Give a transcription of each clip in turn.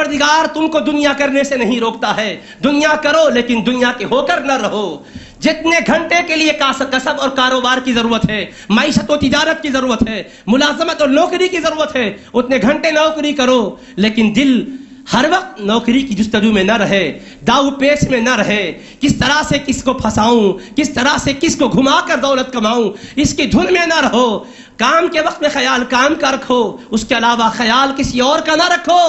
پروردگار تم کو دنیا کرنے سے نہیں روکتا ہے، دنیا کرو لیکن دنیا کے ہو کر نہ رہو۔ جتنے گھنٹے کے لیے کسب اور کاروبار کی ضرورت ہے، معیشت و تجارت کی ضرورت ہے، ملازمت اور نوکری کی ضرورت ہے، اتنے گھنٹے نوکری کرو، لیکن دل ہر وقت نوکری کی جستجو میں نہ رہے، داؤ پیچ میں نہ رہے، کس طرح سے کس کو پھنساؤں، کس طرح سے کس کو گھما کر دولت کماؤں، اس کی دھن میں نہ رہو۔ کام کے وقت میں خیال کام کا رکھو، اس کے علاوہ خیال کسی اور کا نہ رکھو،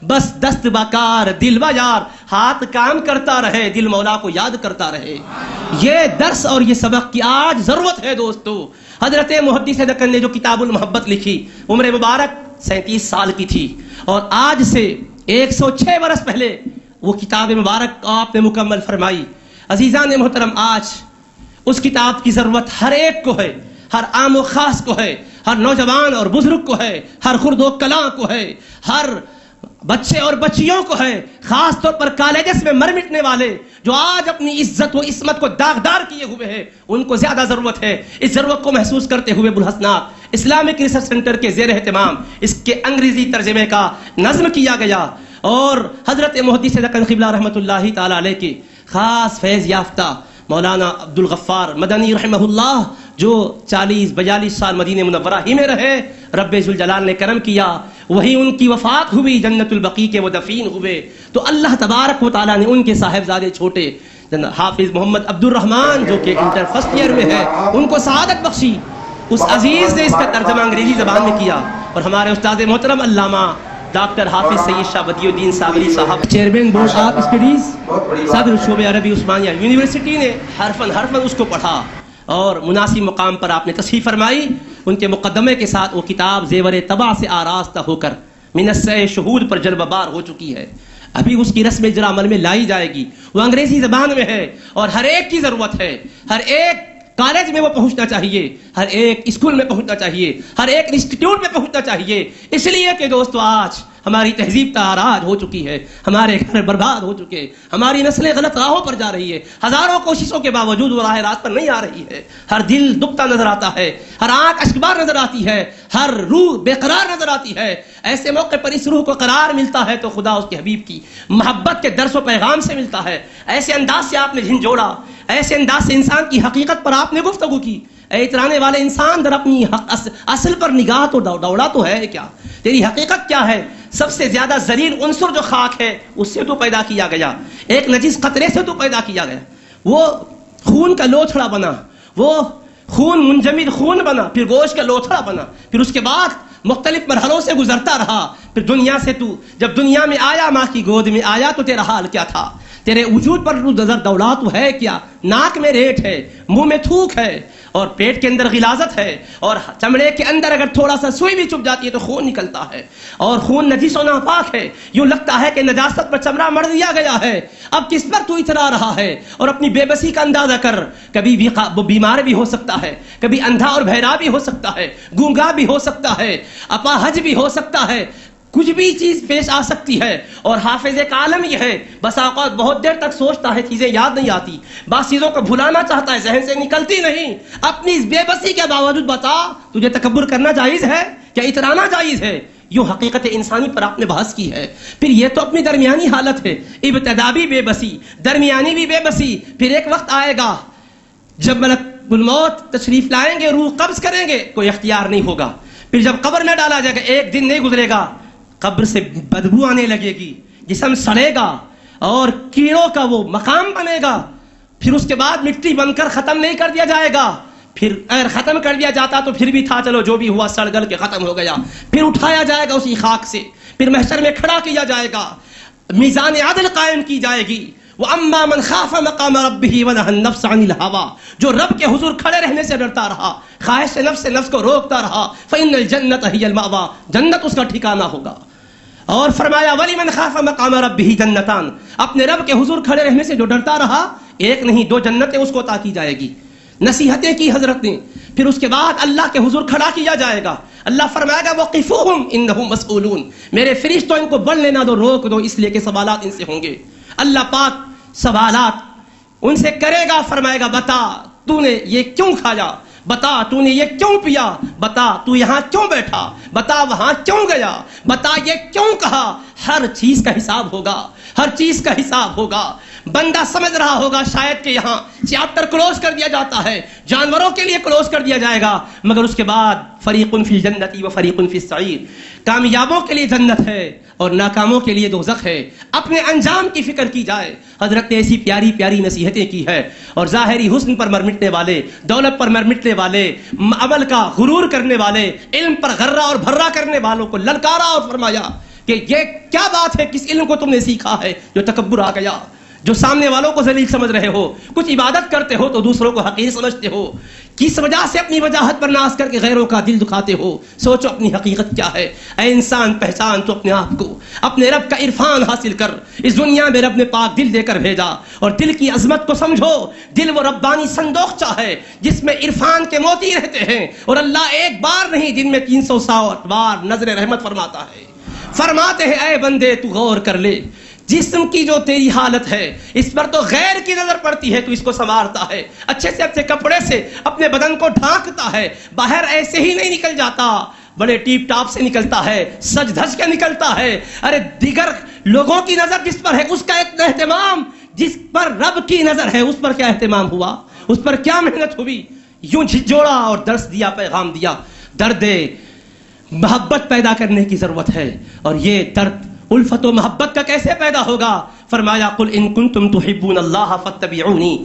بس دست بکار دل بیار، ہاتھ کام کرتا رہے، دل مولا کو یاد کرتا رہے۔ یہ درس اور یہ سبق کی آج ضرورت ہے دوستو۔ حضرت محدث دکن نے جو کتاب المحبت لکھی، عمر مبارک 37 سال کی تھی، اور آج سے 106 برس پہلے وہ کتاب مبارک آپ نے مکمل فرمائی۔ عزیزان محترم، آج اس کتاب کی ضرورت ہر ایک کو ہے، ہر عام و خاص کو ہے، ہر نوجوان اور بزرگ کو ہے، ہر خرد و کلاں کو ہے، ہر بچے اور بچیوں کو ہے، خاص طور پر کالجز میں مر مٹنے والے جو آج اپنی عزت و عصمت کو داغدار کیے ہوئے ہیں، ان کو زیادہ ضرورت ہے۔ اس ضرورت کو محسوس کرتے ہوئے ابوالحسنات اسلامک ریسرچ سینٹر کے زیر اہتمام اس کے انگریزی ترجمے کا نظم کیا گیا، اور حضرت محدث دکن قبلہ رحمۃ اللہ تعالی علیہ کے خاص فیض یافتہ مولانا عبدالغفار مدنی رحمہ اللہ جو 40-42 سال مدینہ منورہ ہی میں رہے، رب ذوالجلال نے کرم کیا، وہی ان کی وفات ہوئی، جنت البقیع کے وہ دفین ہوئے، تو اللہ تبارک و تعالیٰ نے ان کے صاحبزادے چھوٹے حافظ محمد عبد الرحمن جو کہ انٹر فرسٹ ایئر میں ہے، ان کو سعادت بخشی۔ اس عزیز نے اس کا ترجمہ انگریزی زبان میں کیا، اور ہمارے استاد محترم علامہ ڈاکٹر حافظ سید شاہ بدیع الدین صابری صاحب، چیئرمین بورڈ آف اسٹڈیز، صدر شعبہ عربی عثمانیہ یونیورسٹی نے حرفاً اس کو پڑھا، اور مناسب مقام پر آپ نے تصحیح فرمائی۔ ان کے مقدمے کے ساتھ وہ کتاب زیور طبع سے آراستہ ہو کر منصۂ شہود پر جلوہ بار ہو چکی ہے، ابھی اس کی رسم اجرا عمل میں لائی جائے گی۔ وہ انگریزی زبان میں ہے، اور ہر ایک کی ضرورت ہے، ہر ایک کالج میں وہ پہنچنا چاہیے، ہر ایک اسکول میں پہنچنا چاہیے، ہر ایک انسٹیٹیوٹ میں پہنچنا چاہیے، اس لیے کہ دوستو آج ہماری تہذیب تاراج ہو چکی ہے، ہمارے گھر برباد ہو چکے، ہماری نسلیں غلط راہوں پر جا رہی ہے، ہزاروں کوششوں کے باوجود وہ راہ راست پر نہیں آ رہی ہے، ہر دل دکھتا نظر آتا ہے، ہر آنکھ اشکبار نظر آتی ہے، ہر روح بے قرار نظر آتی ہے۔ ایسے موقع پر اس روح کو قرار ملتا ہے تو خدا اس کے حبیب کی محبت کے درس و پیغام سے ملتا ہے۔ ایسے انداز سے آپ نے جھنجھوڑا، ایسے انداز سے انسان کی حقیقت پر آپ نے گفتگو کی۔ اے اترانے والے انسان، در اپنی اصل پر نگاہ تو دوڑا تو ہے کیا؟ تیری حقیقت کیا ہے؟ سب سے زیادہ ذلیل عنصر جو خاک ہے اس سے تو پیدا کیا گیا، ایک نجس قطرے سے تو پیدا کیا گیا، وہ خون کا لوتھڑا بنا، وہ خون منجمد خون بنا، پھر گوشت کا لوتھڑا بنا، پھر اس کے بعد مختلف مرحلوں سے گزرتا رہا، پھر دنیا سے تو جب دنیا میں آیا، ماں کی گود میں آیا تو تیرا حال کیا تھا؟ تیرے وجود پر نظر دوڑا تو ہے کیا؟ ناک میں ریٹ ہے، منہ میں تھوک ہے، اور پیٹ کے اندر غلاظت ہے، اور چمڑے کے اندر اگر تھوڑا سا سوئی بھی چپ جاتی ہے تو خون نکلتا ہے، اور خون نجس و ناپاک ہے، یوں لگتا ہے کہ نجاست پر چمڑا مر دیا گیا ہے۔ اب کس پر تو اترا رہا ہے؟ اور اپنی بے بسی کا اندازہ کر، کبھی بھی وہ بیمار بھی ہو سکتا ہے، کبھی اندھا اور بہرا بھی ہو سکتا ہے، گونگا بھی ہو سکتا ہے، اپاہج بھی ہو سکتا ہے، کچھ بھی چیز پیش آ سکتی ہے۔ اور حافظ ایک عالم یہ ہے، بس اوقات بہت دیر تک سوچتا ہے، چیزیں یاد نہیں آتی، بعض چیزوں کو بھلانا چاہتا ہے، ذہن سے نکلتی نہیں۔ اپنی اس بے بسی کے باوجود بتا، تجھے تکبر کرنا جائز ہے کیا اترانا جائز ہے؟ یوں حقیقت انسانی پر آپ نے بحث کی ہے۔ پھر یہ تو اپنی درمیانی حالت ہے، ابتدا بھی بے بسی، درمیانی بھی بے بسی، پھر ایک وقت آئے گا جب ملک الموت تشریف لائیں گے، روح قبض کریں گے، کوئی اختیار نہیں ہوگا۔ پھر جب قبر میں ڈالا جائے گا، ایک دن نہیں گزرے گا، قبر سے بدبو آنے لگے گی، جسم سڑے گا، اور کیڑوں کا وہ مقام بنے گا۔ پھر اس کے بعد مٹی بن کر ختم نہیں کر دیا جائے گا، پھر اگر ختم کر دیا جاتا تو پھر بھی تھا، چلو جو بھی ہوا سڑ گل کے ختم ہو گیا۔ پھر اٹھایا جائے گا اسی خاک سے، پھر محشر میں کھڑا کیا جائے گا، میزان عدل قائم کی جائے گی۔ وَأَمَّا مَنْ خَافَ مَقَامَ رَبِّهِ وَنَهَى النَّفْسَ عَنِ الْهَوَىٰ، جو رب کے حضور کھڑے رہنے سے ڈرتا رہا، خواہش نفس کو روکتا رہا، فَإِنَّ الْجَنَّةَ هِيَ الْمَأْوَىٰ، جنت اس کا ٹھکانہ ہوگا۔ اور فرمایا وَلِمَنْ خَافَ مَقَامَ رَبِّهِ جَنَّتَانِ، اپنے رب کے حضور کھڑے رہنے سے جو ڈرتا رہا، ایک نہیں دو جنتیں اس کو عطا کی جائے گی۔ نصیحتیں کی حضرت نے، پھر اس کے بعد اللہ کے حضور کھڑا کیا جائے گا، اللہ فرمائے گا وَقِفُوهُمْ إِنَّهُمْ مَسْئُولُونَ، میرے فرشتوں ان کو بڑھنے نہ دو، روک دو، اس لیے کہ سوالات ان سے ہوں گے۔ اللہ پاک سوالات ان سے کرے گا، فرمائے گا بتا تو نے یہ کیوں کھایا، بتا تو نے یہ کیوں پیا، بتا تو یہاں کیوں بیٹھا, بتا وہاں کیوں گیا, بتا یہ کیوں کہا. ہر چیز کا حساب ہوگا, ہر چیز کا حساب ہوگا. بندہ سمجھ رہا ہوگا شاید کہ یہاں چیپٹر کلوز کر دیا جاتا ہے, جانوروں کے لیے کلوز کر دیا جائے گا, مگر اس کے بعد فریق فی الجنت و فریق فی السعیر, کامیابوں کے لیے جنت ہے اور ناکاموں کے لیے دوزخ ہے. اپنے انجام کی فکر کی جائے. حضرت نے ایسی پیاری پیاری نصیحتیں کی ہے, اور ظاہری حسن پر مر مٹنے والے, دولت پر مر مٹنے والے, عمل کا غرور کرنے والے, علم پر غرہ اور بھرہ کرنے والوں کو للکارا اور فرمایا کہ یہ کیا بات ہے, کس علم کو تم نے سیکھا ہے جو تکبر آ گیا, جو سامنے والوں کو ذلیل سمجھ رہے ہو, کچھ عبادت کرتے ہو تو دوسروں کو حقیر سمجھتے ہو, کس وجہ سے اپنی وجاہت پر ناز کر کے غیروں کا دل دکھاتے ہو. سوچو اپنی حقیقت کیا ہے. اے انسان پہچان تو اپنے آپ کو, اپنے رب کا عرفان حاصل کر. اس دنیا میں رب نے پاک دل دے کر بھیجا, اور دل کی عظمت کو سمجھو. دل وہ ربانی صندوقچہ ہے جس میں عرفان کے موتی رہتے ہیں, اور اللہ ایک بار نہیں دن میں 360 بار نظر رحمت فرماتا ہے. فرماتے ہیں اے بندے تو غور کر لے, جسم کی جو تیری حالت ہے اس پر تو غیر کی نظر پڑتی ہے, تو اس کو سنوارتا ہے, اچھے سے اچھے کپڑے سے اپنے بدن کو ڈھانکتا ہے, باہر ایسے ہی نہیں نکل جاتا, بڑے ٹیپ ٹاپ سے نکلتا ہے, سج دھج کے نکلتا ہے. ارے دیگر لوگوں کی نظر جس پر ہے اس کا ایک اہتمام, جس پر رب کی نظر ہے اس پر کیا اہتمام ہوا, اس پر کیا محنت ہوئی. یوں جھجوڑا اور درس دیا, پیغام دیا. درد محبت پیدا کرنے کی ضرورت ہے, اور یہ درد الفت و محبت کا کیسے پیدا ہوگا. فرمایا قل ان کنتم تحبون اللہ فاتبعونی,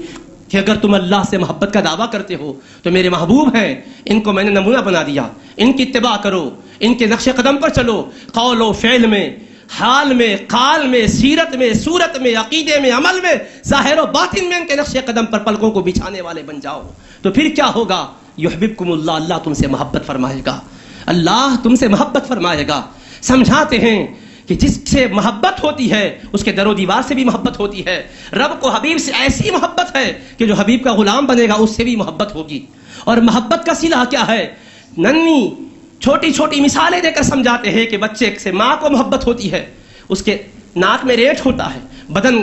کہ اگر تم اللہ سے محبت کا دعویٰ کرتے ہو تو میرے محبوب ہیں, ان کو میں نے نمونہ بنا دیا, ان کی اتباع کرو, ان کے نقش قدم پر چلو. قول و فعل میں, حال میں, قال میں, سیرت میں, صورت میں, عقیدے میں, عمل میں, ظاہر و باطن میں ان کے نقش قدم پر پلکوں کو بچھانے والے بن جاؤ. تو پھر کیا ہوگا, یحببکم اللہ, اللہ تم سے محبت فرمائے گا, اللہ تم سے محبت فرمائے گا. سمجھاتے ہیں کہ جس سے محبت ہوتی ہے اس کے در و دیوار سے بھی محبت ہوتی ہے. رب کو حبیب سے ایسی محبت ہے کہ جو حبیب کا غلام بنے گا اس سے بھی محبت ہوگی. اور محبت کا صلہ کیا ہے, ننھی چھوٹی چھوٹی مثالیں دے کر سمجھاتے ہیں کہ بچے سے ماں کو محبت ہوتی ہے, اس کے ناک میں ریٹ ہوتا ہے, بدن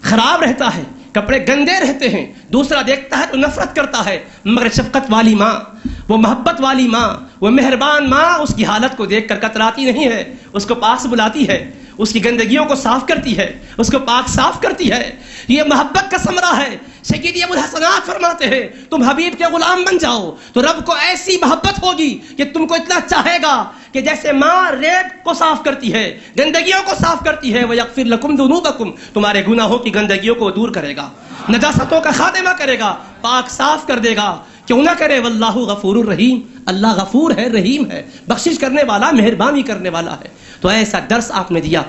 خراب رہتا ہے, کپڑے گندے رہتے ہیں, دوسرا دیکھتا ہے تو نفرت کرتا ہے, مگر شفقت والی ماں, وہ محبت والی ماں, وہ مہربان ماں اس کی حالت کو دیکھ کر کتراتی نہیں ہے, اس کو پاس بلاتی ہے, اس کی گندگیوں کو صاف کرتی ہے, اس کو پاک صاف کرتی ہے. یہ محبت کا ثمرہ ہے. سیدی ابو الحسنات فرماتے ہیں تم حبیب کے غلام بن جاؤ تو رب کو ایسی محبت ہوگی کہ تم کو اتنا چاہے گا کہ جیسے ماں ریت کو صاف کرتی ہے, گندگیوں کو صاف کرتی ہے, وَيَغْفِرْ لَكُمْ ذُنُوبَكُمْ, تمہارے گناہوں کی گندگیوں کو دور کرے گا, نجاستوں کا خاتمہ کرے گا, پاک صاف کر دے گا. کیوں نہ کرے, واللہ غفور الرحیم, اللہ غفور ہے, رحیم ہے, بخشش کرنے والا, مہربانی کرنے والا ہے. تو ایسا درس آپ نے دیا.